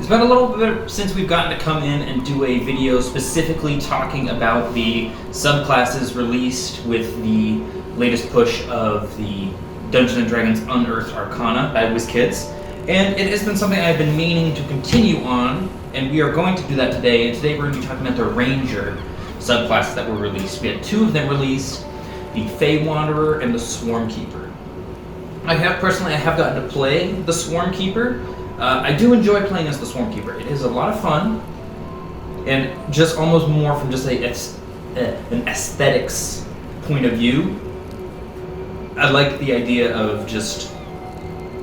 It's been a little bit since we've gotten to come in and do a video specifically talking about the subclasses released with the latest push of the Dungeons & Dragons Unearthed Arcana by WizKids. And it has been something I've been meaning to continue on, and we are going to do that today. And today we're going to be talking about the Ranger subclasses that were released. We had two of them released, the Fey Wanderer and the Swarmkeeper. I have gotten to play the Swarmkeeper. I do enjoy playing as the Swarmkeeper. It is a lot of fun, and just almost more from just an aesthetics point of view. I like the idea of just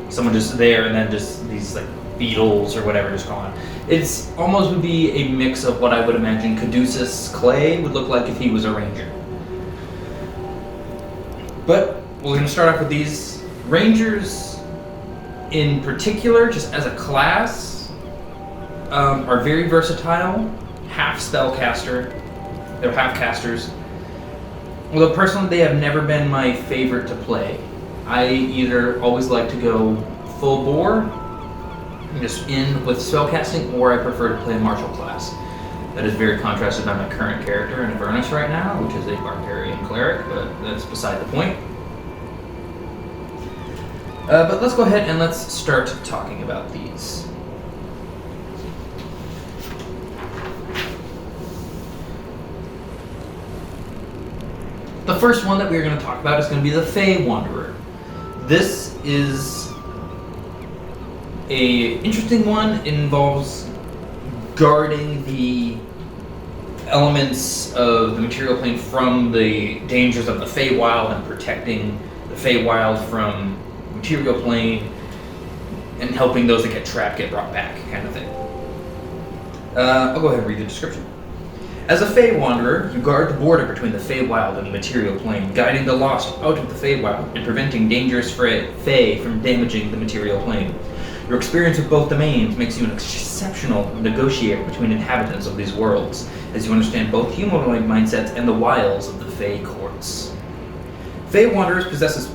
someone just there and then just these like beetles or whatever it's called. It's almost would be a mix of what I would imagine Caduceus Clay would look like if he was a ranger. But we're going to start off with these Rangers. In particular, just as a class, are very versatile, half spellcaster, they're half casters. Although personally they have never been my favorite to play. I either always like to go full bore, just in with spellcasting, or I prefer to play a martial class. That is very contrasted by my current character in Avernus right now, which is a barbarian cleric, but that's beside the point. But let's go ahead and let's start talking about these. The first one that we're going to talk about is going to be the Fey Wanderer. This is an interesting one. It involves guarding the elements of the material plane from the dangers of the Feywild and protecting the Feywild from material plane and helping those that get trapped get brought back, kind of thing. I'll go ahead and read the description. As a Fey Wanderer, you guard the border between the Feywild and the material plane, guiding the lost out of the Feywild and preventing dangerous Fey from damaging the material plane. Your experience with both domains makes you an exceptional negotiator between inhabitants of these worlds, as you understand both humanoid mindsets and the wiles of the Fey courts. Fey Wanderers possesses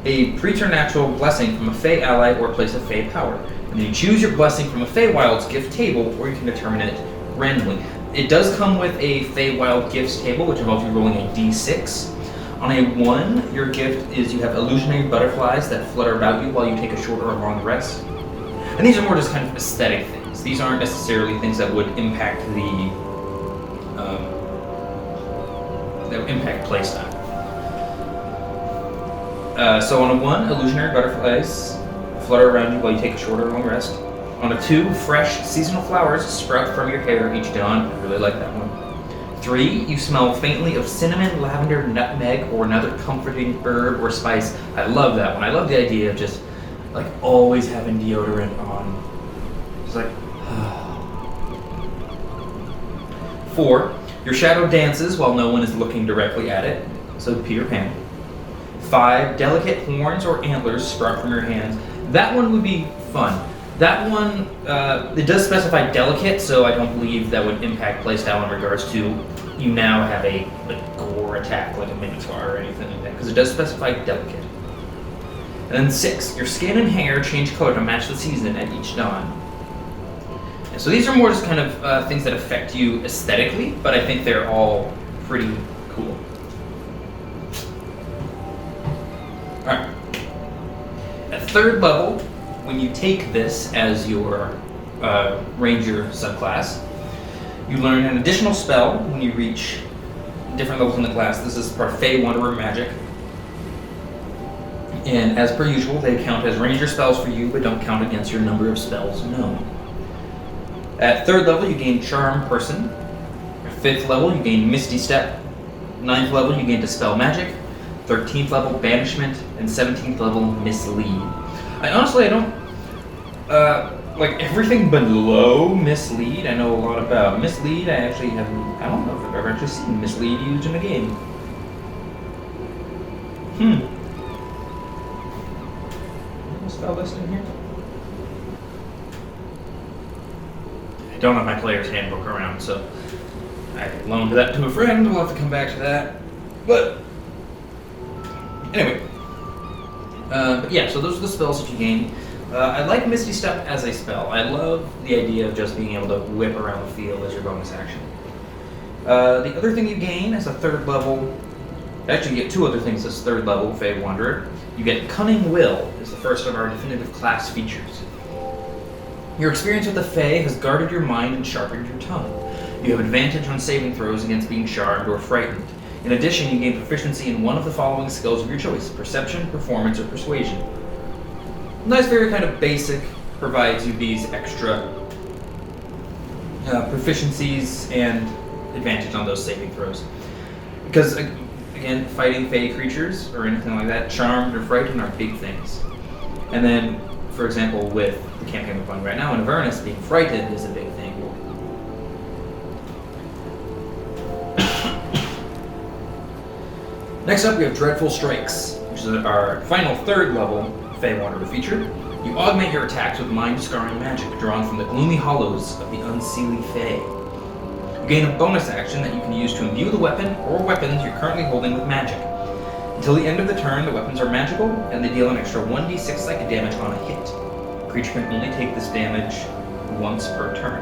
a preternatural blessing from a Fey ally or place of Fey power. And then you choose your blessing from a Feywild's gift table, or you can determine it randomly. It does come with a Feywild gifts table, which involves you rolling a d6. On a 1, your gift is you have illusionary butterflies that flutter about you while you take a short or a long rest. And these are more just kind of aesthetic things. These aren't necessarily things that would impact playstyle. So on a 1, illusionary butterflies flutter around you while you take a short or long rest. On a 2, fresh seasonal flowers sprout from your hair each dawn. I really like that one. 3, you smell faintly of cinnamon, lavender, nutmeg, or another comforting herb or spice. I love that one. I love the idea of just like always having deodorant on. It's like, 4, your shadow dances while no one is looking directly at it. So Peter Pan. 5, delicate horns or antlers sprout from your hands. That one would be fun. That one, it does specify delicate, so I don't believe that would impact playstyle in regards to you now have a gore attack like a Minotaur or anything like that, because it does specify delicate. And then 6, your skin and hair change color to match the season at each dawn. And so these are more just kind of things that affect you aesthetically, but I think they're all pretty cool. Alright. At 3rd level, when you take this as your Ranger subclass, you learn an additional spell when you reach different levels in the class. This is for Fey Wanderer magic. And as per usual, they count as Ranger spells for you, but don't count against your number of spells known. At 3rd level, you gain Charm Person. At 5th level, you gain Misty Step. 9th level, you gain Dispel Magic. 13th level, Banishment. And 17th level, Mislead. I don't, like everything below Mislead, I know a lot about. Mislead, I don't know if I've ever actually seen Mislead used in a game. Spell list in here? I don't have my player's handbook around, so I loaned that to a friend. We'll have to come back to that. But anyway, but yeah, so those are the spells that you gain. I like Misty Step as a spell. I love the idea of just being able to whip around the field as your bonus action. The other thing you gain as a third level, actually you get two other things as third level Fey Wanderer. You get Cunning Will as the first of our definitive class features. Your experience with the Fey has guarded your mind and sharpened your tongue. You have advantage on saving throws against being charmed or frightened. In addition, you gain proficiency in one of the following skills of your choice: Perception, Performance, or Persuasion. Nice, very kind of basic, provides you these extra proficiencies and advantage on those saving throws. Because, again, fighting Fey creatures or anything like that, charmed or frightened are big things. And then, for example, with the campaign we're playing right now in Avernus, being frightened is a big thing. Next up, we have Dreadful Strikes, which is our final third level Fey Wanderer feature. You augment your attacks with mind-scarring magic drawn from the gloomy hollows of the unseelie Fey. You gain a bonus action that you can use to imbue the weapon or weapons you're currently holding with magic. Until the end of the turn, the weapons are magical, and they deal an extra 1d6 psychic damage on a hit. The creature can only take this damage once per turn.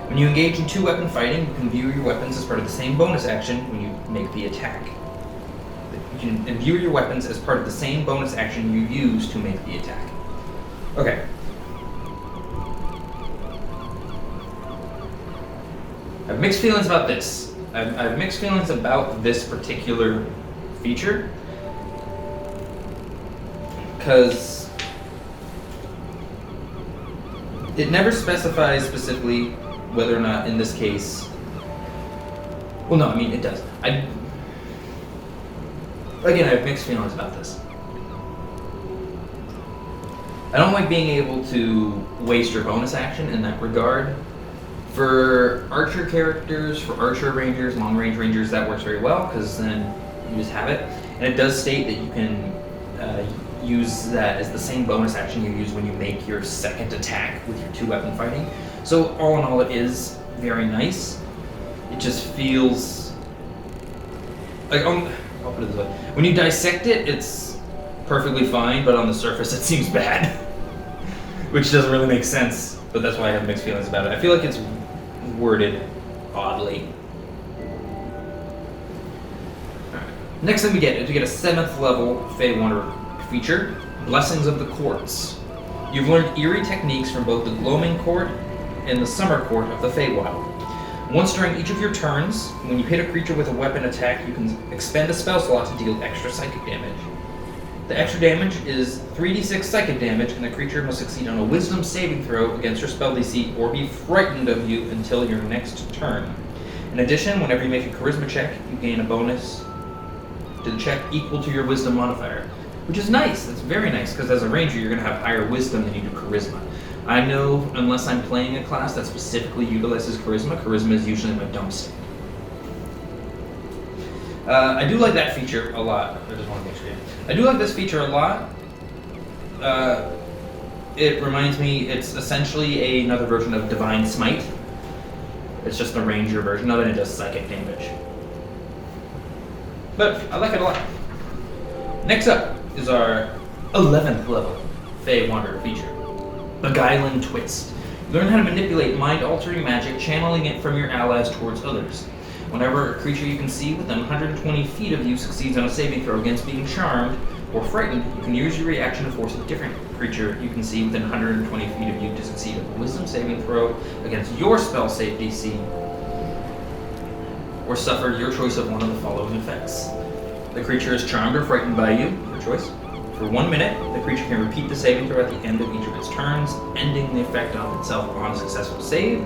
When you engage in two-weapon fighting, you can view your weapons as part of the same bonus action when you make the attack. You can imbue your weapons as part of the same bonus action you use to make the attack. Okay. I have mixed feelings about this. I have mixed feelings about this particular feature, because it never specifies specifically whether or not, in this case, well, no, I mean, it does. Again, I have mixed feelings about this. I don't like being able to waste your bonus action in that regard. For archer characters, for archer rangers, long-range rangers, that works very well, because then you just have it. And it does state that you can use that as the same bonus action you use when you make your second attack with your two-weapon fighting. So all in all, it is very nice. It just feels like, I'll put it this way. When you dissect it, it's perfectly fine, but on the surface it seems bad. Which doesn't really make sense, but that's why I have mixed feelings about it. I feel like it's worded oddly. Next thing we get is we get a 7th level Fey Wanderer feature, Blessings of the Courts. You've learned eerie techniques from both the Gloaming Court and the Summer Court of the Feywild. Once during each of your turns, when you hit a creature with a weapon attack, you can expend a spell slot to deal extra psychic damage. The extra damage is 3d6 psychic damage, and the creature must succeed on a Wisdom saving throw against your spell DC or be frightened of you until your next turn. In addition, whenever you make a Charisma check, you gain a bonus to the check equal to your Wisdom modifier, which is nice. That's very nice, because as a ranger, you're going to have higher Wisdom than you do Charisma. I know, unless I'm playing a class that specifically utilizes Charisma, Charisma is usually my dump stick. I do like that feature a lot. I just want to make sure. I do like this feature a lot. It reminds me, it's essentially another version of Divine Smite. It's just the ranger version of it, and it does psychic damage. But I like it a lot. Next up is our 11th level Fey Wanderer feature, Beguiling Twist. Learn how to manipulate mind-altering magic, channeling it from your allies towards others. Whenever a creature you can see within 120 feet of you succeeds on a saving throw against being charmed or frightened, you can use your reaction to force a different creature you can see within 120 feet of you to succeed on a Wisdom saving throw against your spell save DC, or suffer your choice of one of the following effects. The creature is charmed or frightened by you, your choice. For 1 minute, the creature can repeat the saving throw at the end of each of its turns, ending the effect of itself on a successful save,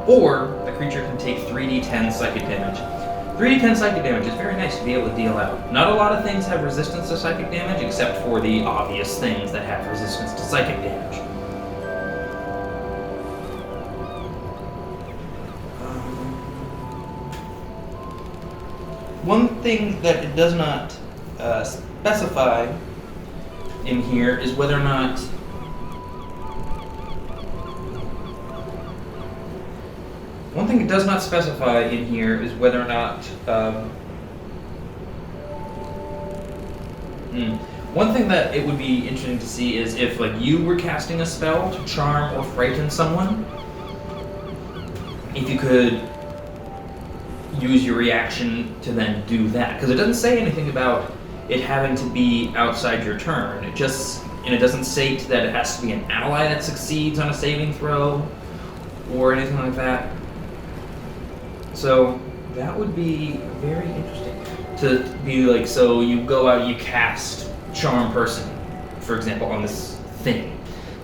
or the creature can take 3d10 psychic damage. 3d10 psychic damage is very nice to be able to deal out. Not a lot of things have resistance to psychic damage, except for the obvious things that have resistance to psychic damage. One thing that it does not specify in here is whether or not One thing that it would be interesting to see is if like you were casting a spell to charm or frighten someone, if you could use your reaction to then do that. Because it doesn't say anything about it having to be outside your turn. It doesn't state that it has to be an ally that succeeds on a saving throw or anything like that. So that would be very interesting to be like, so you go out, you cast Charm Person, for example, on this thing.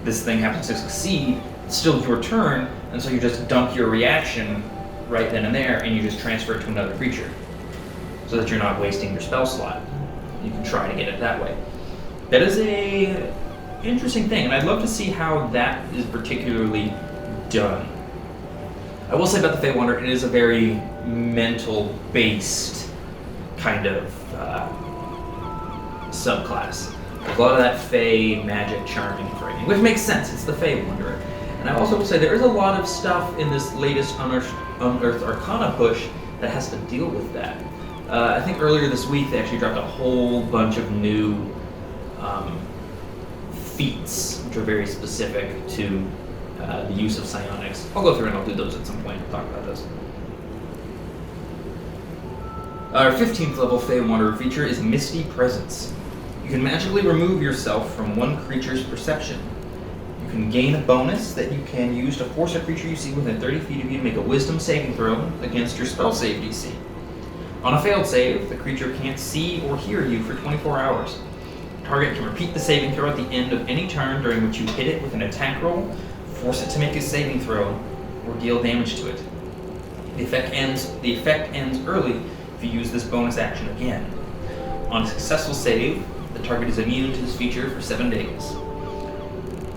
This thing happens to succeed, it's still your turn, and so you just dump your reaction right then and there, and you just transfer it to another creature, so that you're not wasting your spell slot. You can try to get it that way. That is a interesting thing, and I'd love to see how that is particularly done. I will say about the Fey Wanderer, it is a very mental-based kind of subclass. A lot of that Fey magic, charming, and frightening, which makes sense. It's the Fey Wanderer. And I also will say there is a lot of stuff in this latest Unearthed Arcana push that has to deal with that. I think earlier this week they actually dropped a whole bunch of new feats, which are very specific to the use of psionics. I'll go through and I'll do those at some point and talk about those. Our 15th level Fey Wanderer feature is Mystique Presence. You can magically remove yourself from one creature's perception. You can gain a bonus that you can use to force a creature you see within 30 feet of you to make a wisdom saving throw against your spell save DC. On a failed save, the creature can't see or hear you for 24 hours. The target can repeat the saving throw at the end of any turn during which you hit it with an attack roll, force it to make a saving throw, or deal damage to it. The effect ends early if you use this bonus action again. On a successful save, the target is immune to this feature for 7 days.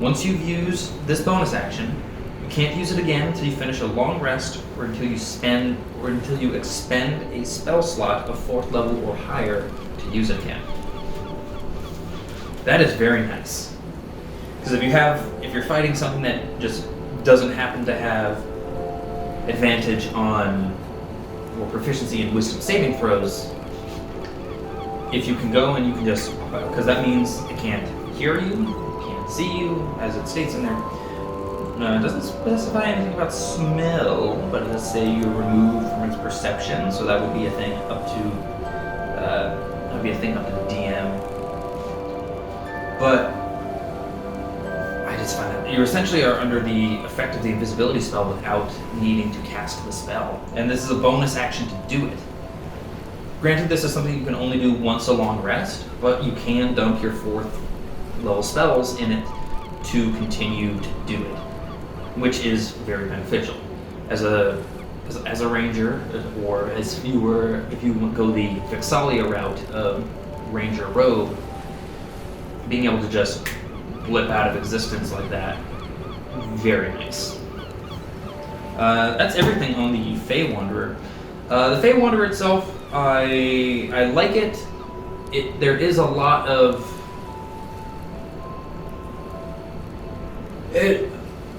Once you've used this bonus action, you can't use it again until you finish a long rest or until you expend a spell slot of 4th level or higher to use it again. That is very nice. Because if you're fighting something that just doesn't happen to have advantage on or proficiency in wisdom saving throws, if you can go and you can just, because that means it can't hear you, can't see you, as it states in there. It doesn't specify anything about smell, but it does say you're removed from its perception, so that would be a thing up to the DM. But I just find that you essentially are under the effect of the invisibility spell without needing to cast the spell, and this is a bonus action to do it. Granted, this is something you can only do once a long rest, but you can dump your 4th level spells in it to continue to do it, which is very beneficial. As a ranger, or if you go the Vexalia route of ranger rogue, being able to just blip out of existence like that, very nice. That's everything on the Fey Wanderer. The Fey Wanderer itself, I like it. There is a lot of it.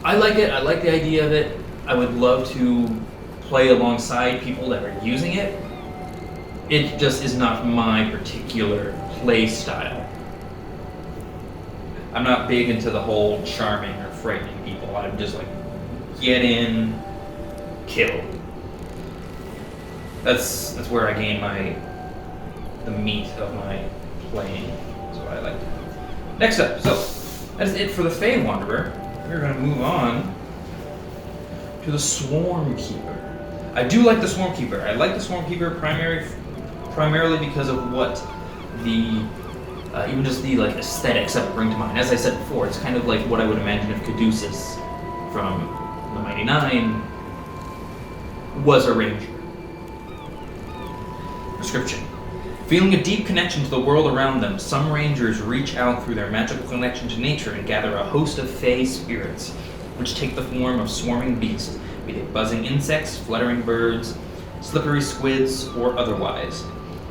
I like it. I like the idea of it. I would love to play alongside people that are using it. It just is not my particular play style. I'm not big into the whole charming or frightening people. I'm just like, get in, kill. That's where I gain the meat of my playing. That's what I like. Next up, so that is it for the Fey Wanderer. We're going to move on to the Swarmkeeper. I do like the Swarmkeeper. I like the Swarmkeeper primarily because of what the even just the like aesthetics that it bring to mind. As I said before, it's kind of like what I would imagine if Caduceus from the Mighty Nine was a ranger. Description. Feeling a deep connection to the world around them, some rangers reach out through their magical connection to nature and gather a host of fey spirits, which take the form of swarming beasts, be they buzzing insects, fluttering birds, slippery squids, or otherwise.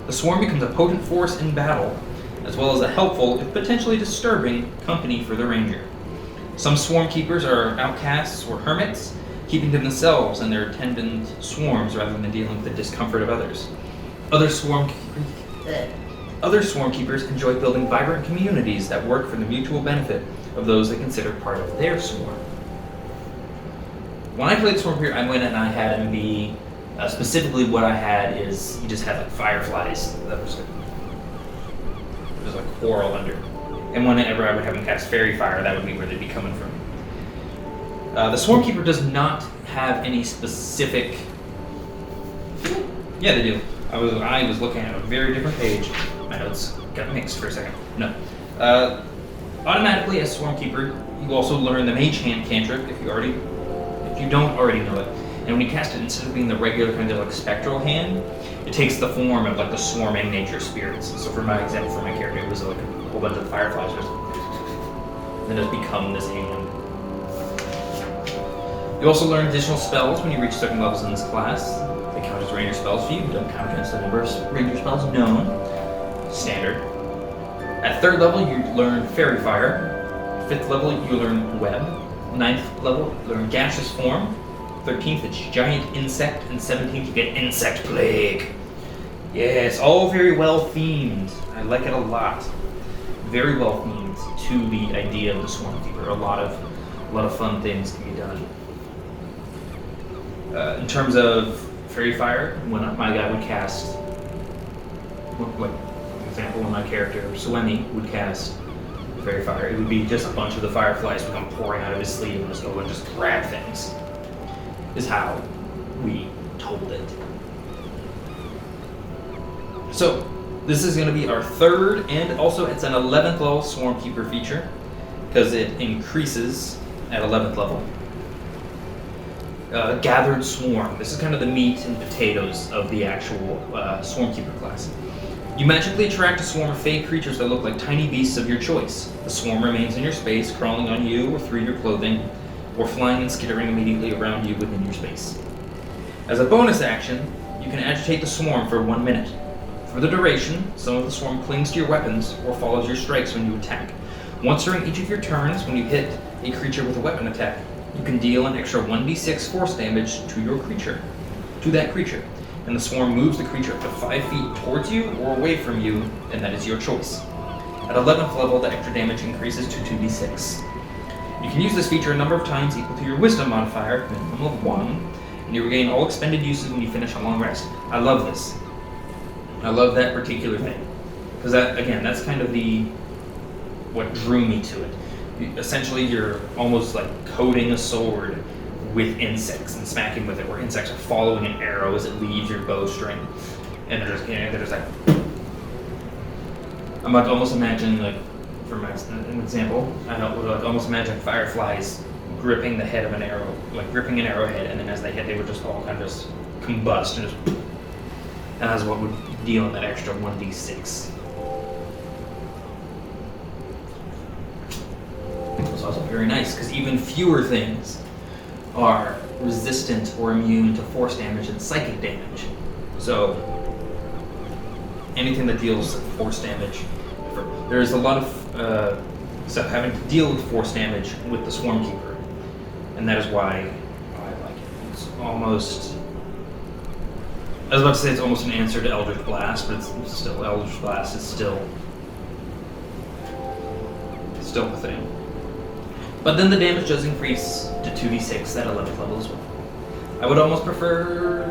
The swarm becomes a potent force in battle, as well as a helpful, if potentially disturbing, company for the ranger. Some swarm keepers are outcasts or hermits, keeping to themselves and their attendant swarms rather than dealing with the discomfort of others. Other swarm Other Swarmkeepers enjoy building vibrant communities that work for the mutual benefit of those they consider part of their swarm. When I played Swarmkeeper, I went and I had him be, specifically what I had is, he just had like fireflies that was like coral under. And whenever I would have him cast Fairy Fire, that would be where they'd be coming from. The Swarmkeeper does not have any specific... Yeah, they do. I was looking at a very different page. My notes got mixed for a second. No. Automatically, as Swarmkeeper, you also learn the Mage Hand cantrip if you don't already know it. And when you cast it, instead of being the regular kind of like spectral hand, it takes the form of like the swarming nature spirits. So for my example, for my character, it was like a whole bunch of fireflies, and then it's become this hand. You also learn additional spells when you reach certain levels in this class. They count as ranger spells for you, don't count against the number of ranger spells known. Standard. At 3rd level, you learn Fairy Fire. 5th level, you learn Web. 9th level, you learn Gaseous Form. 13th, it's Giant Insect. And 17th, you get Insect Plague. Yes, all very well themed. I like it a lot. Very well themed to the idea of the Swarmkeeper. A lot of fun things can be done. In terms of Fairy Fire, when my guy would cast, like, for example, when my character, Suemi, would cast Fairy Fire, it would be just a bunch of the fireflies would come pouring out of his sleeve and just go and just grab things, is how we told it. So, this is going to be our 3rd, and also it's an 11th level Swarmkeeper feature, because it increases at 11th level. Gathered Swarm. This is kind of the meat and potatoes of the actual Swarmkeeper class. You magically attract a swarm of fey creatures that look like tiny beasts of your choice. The swarm remains in your space, crawling on you or through your clothing, or flying and skittering immediately around you within your space. As a bonus action, you can agitate the swarm for 1 minute. For the duration, some of the swarm clings to your weapons or follows your strikes when you attack. Once during each of your turns, when you hit a creature with a weapon attack, you can deal an extra 1d6 force damage to that creature, and the swarm moves the creature up to 5 feet towards you or away from you, and that is your choice. At 11th level, the extra damage increases to 2d6. You can use this feature a number of times equal to your Wisdom modifier, minimum of 1, and you regain all expended uses when you finish a long rest. I love this. I love that particular thing, because that's kind of what drew me to it. Essentially, you're almost like coating a sword with insects and smacking with it, where insects are following an arrow as it leaves your bowstring, and they're just like. I'm like almost imagining, like, for an example, I would like almost imagine fireflies gripping the head of an arrow, like gripping an arrowhead, and then as they hit, they would just all kind of just combust and just. And that's what would deal in that extra 1d6. It's also very nice, because even fewer things are resistant or immune to force damage and psychic damage. So, anything that deals with force damage, there's a lot of stuff having to deal with force damage with the Swarmkeeper, and that is why I like it. It's almost, I was about to say it's almost an answer to Eldritch Blast, but it's still, Eldritch Blast is still the thing. But then the damage does increase to 2d6 at 11th level as well. I would almost prefer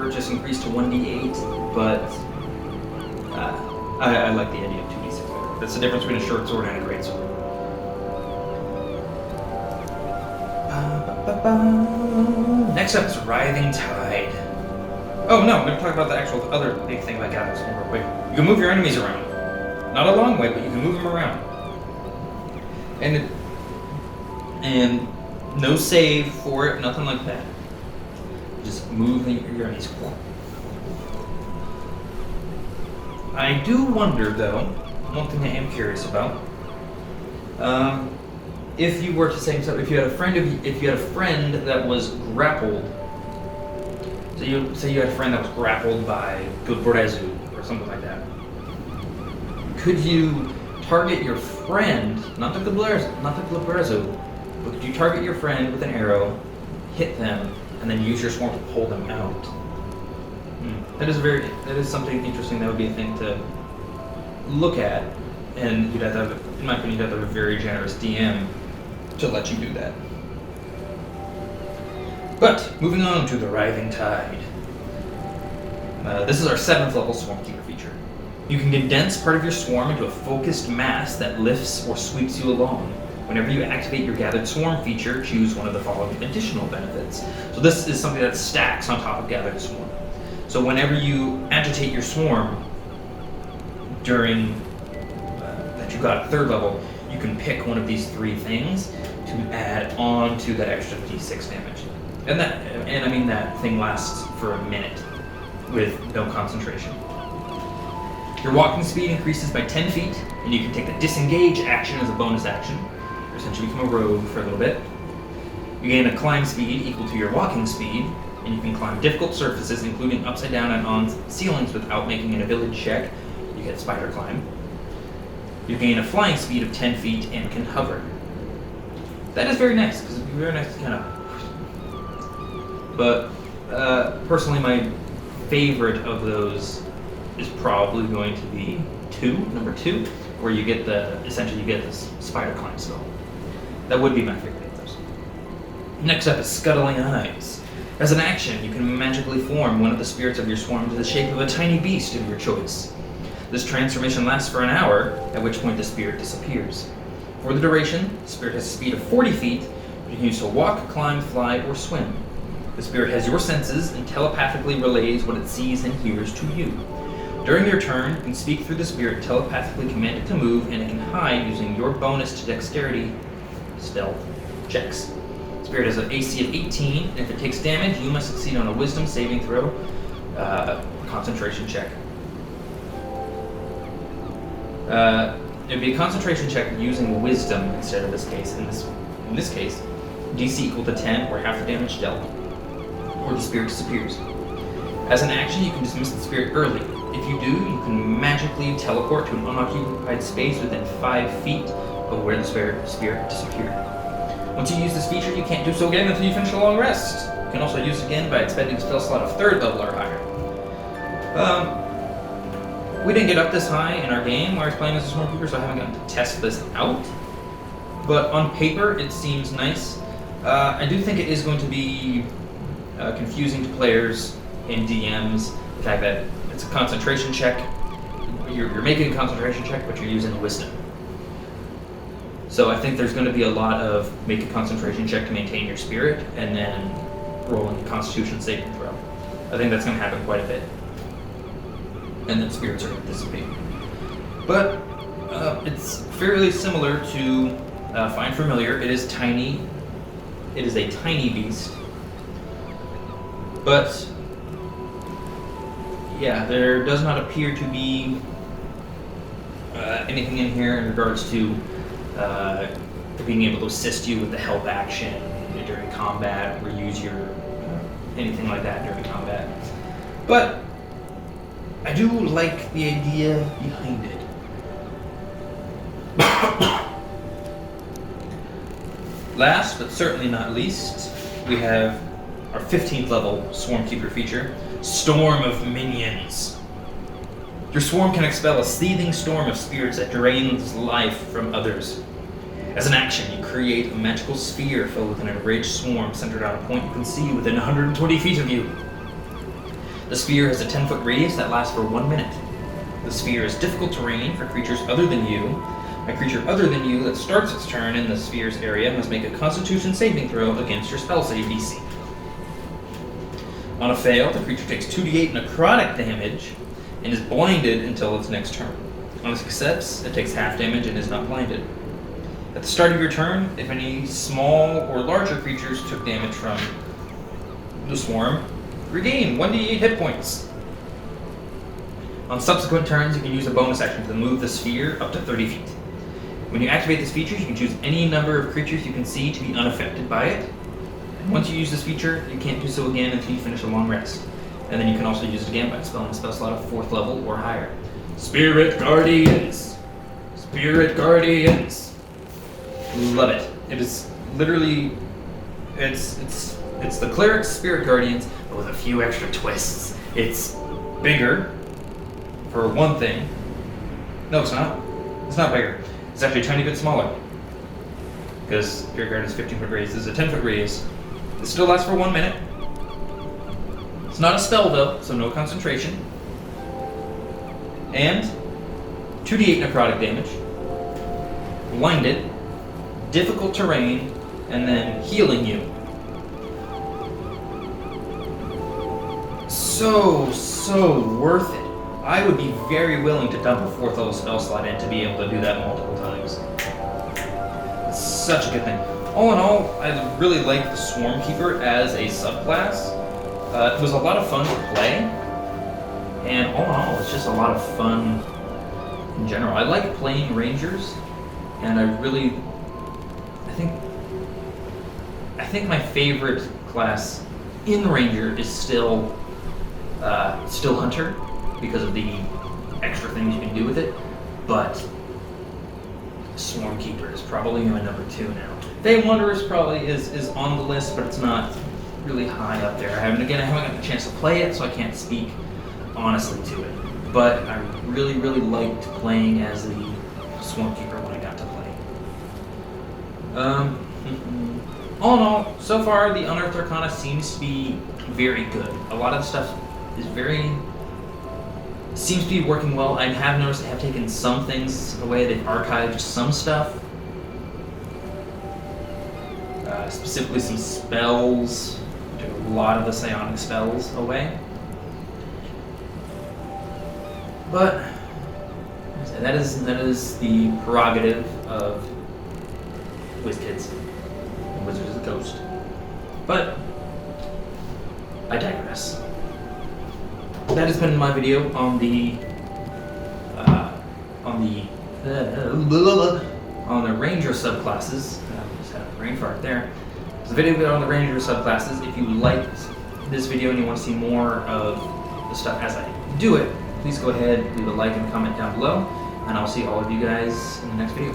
just increase to 1d8, but I like the idea of 2d6 better. That's the difference between a short sword and a great sword. Next up is Writhing Tide. Oh no, I'm going to talk about the actual other big thing about Gathering Swarm real quick. You can move your enemies around. Not a long way, but you can move them around. And no save for it, nothing like that. Just move your enemies. I do wonder, though, one thing I am curious about. If you were to say so, if you had a friend that was grappled, so you had a friend that was grappled by Gubrezu or something like that, could you target your friend, not the Gubrezu, but could you target your friend with an arrow, hit them, and then use your swarm to pull them out? That is something interesting. That would be a thing to look at, and you'd have to have, in my opinion, you'd have to have a very generous DM to let you do that. But moving on to the Writhing Tide. This is our 7th level Swarmkeeper feature. You can condense part of your swarm into a focused mass that lifts or sweeps you along. Whenever you activate your Gathered Swarm feature, choose one of the following additional benefits. So this is something that stacks on top of Gathered Swarm. So whenever you agitate your swarm during that you got at 3rd level, you can pick one of these 3 things to add on to that extra d6 damage. And I mean that thing lasts for a minute with no concentration. Your walking speed increases by 10 feet, and you can take the disengage action as a bonus action. You essentially become a rogue for a little bit. You gain a climb speed equal to your walking speed, and you can climb difficult surfaces, including upside down and on ceilings without making an ability check. You get spider climb. You gain a flying speed of 10 feet and can hover. That is very nice, because it'd be very nice to kind of... But personally, my favorite of those is probably going to be number 2, where you get essentially you get this spider climb spell. That would be my favorite of those. Next up is Scuttling Eyes. As an action, you can magically form one of the spirits of your swarm to the shape of a tiny beast of your choice. This transformation lasts for an hour, at which point the spirit disappears. For the duration, the spirit has a speed of 40 feet, but you can use to walk, climb, fly, or swim. The spirit has your senses and telepathically relays what it sees and hears to you. During your turn, you can speak through the spirit, telepathically command it to move, and it can hide using your bonus to dexterity stealth checks. The spirit has an AC of 18, and if it takes damage, you must succeed on a wisdom saving throw, concentration check. It'd be a concentration check using wisdom instead of this case. In this case, DC equal to 10 or half the damage dealt, or the spirit disappears. As an action, you can dismiss the spirit early. If you do, you can magically teleport to an unoccupied space within 5 feet of where the spirit disappeared. Once you use this feature, you can't do so again until you finish a long rest. You can also use it again by expending a spell slot of 3rd level or higher. We didn't get up this high in our game while I was playing as a Swarmkeeper, so I haven't gotten to test this out. But on paper, it seems nice. I do think it is going to be confusing to players and DMs, the fact that it's a concentration check. You're making a concentration check, but you're using wisdom. So I think there's going to be a lot of make a concentration check to maintain your spirit, and then rolling a Constitution saving throw. I think that's going to happen quite a bit. And then spirits are going to dissipate. But it's fairly similar to Find Familiar. It is tiny. It is a tiny beast. But yeah, there does not appear to be anything in here in regards to being able to assist you with the help action during combat, or use your anything like that during combat. But I do like the idea behind it. Last, but certainly not least, we have our 15th level Swarmkeeper feature, Storm of Minions. Your swarm can expel a seething storm of spirits that drains life from others. As an action, you create a magical sphere filled with an enraged swarm centered on a point you can see within 120 feet of you. The sphere has a 10-foot radius that lasts for 1 minute. The sphere is difficult terrain for creatures other than you. A creature other than you that starts its turn in the sphere's area must make a Constitution saving throw against your spell save DC. On a fail, the creature takes 2d8 necrotic damage and is blinded until its next turn. On a success, it takes half damage and is not blinded. At the start of your turn, if any small or larger creatures took damage from the swarm, regain 1d8 hit points. On subsequent turns, you can use a bonus action to move the sphere up to 30 feet. When you activate this feature, you can choose any number of creatures you can see to be unaffected by it. And once you use this feature, you can't do so again until you finish a long rest. And then you can also use it again by spelling a spell slot of 4th level or higher. Spirit Guardians! Spirit Guardians! Love it. It is literally, it's the Cleric's Spirit Guardians, but with a few extra twists It's bigger, for one thing. No, it's not. It's not bigger. It's actually a tiny bit smaller. Because Gear Guard is 15-foot radius. This is a 10-foot radius. It still lasts for 1 minute. It's not a spell though, so no concentration. And 2d8 necrotic damage. Blinded. Difficult terrain. And then healing you. So worth it. I would be very willing to dump a 4th level spell slot in to be able to do that multiple times. It's such a good thing. All in all, I really like the Swarmkeeper as a subclass. It was a lot of fun to play, and all in all, it's just a lot of fun in general. I like playing Rangers, and I think my favorite class in Ranger is still Hunter, because of the extra things you can do with it, but Swarmkeeper is probably my number 2 now. Fey Wanderer is on the list, but it's not really high up there. I haven't gotten a chance to play it, so I can't speak honestly to it. But I really liked playing as the Swarmkeeper when I got to play. All in all, so far the Unearthed Arcana seems to be very good. A lot of the stuff is seems to be working well. I have noticed they have taken some things away. They've archived some stuff. Specifically some spells. Took a lot of the psionic spells away. But that is the prerogative of WizKids and Wizards of the Coast. But I digress. That has been my video on the Ranger subclasses. Just had a brain fart there. It's a video on the Ranger subclasses. If you liked this video and you want to see more of the stuff as I do it, please go ahead, leave a like and comment down below, and I'll see all of you guys in the next video.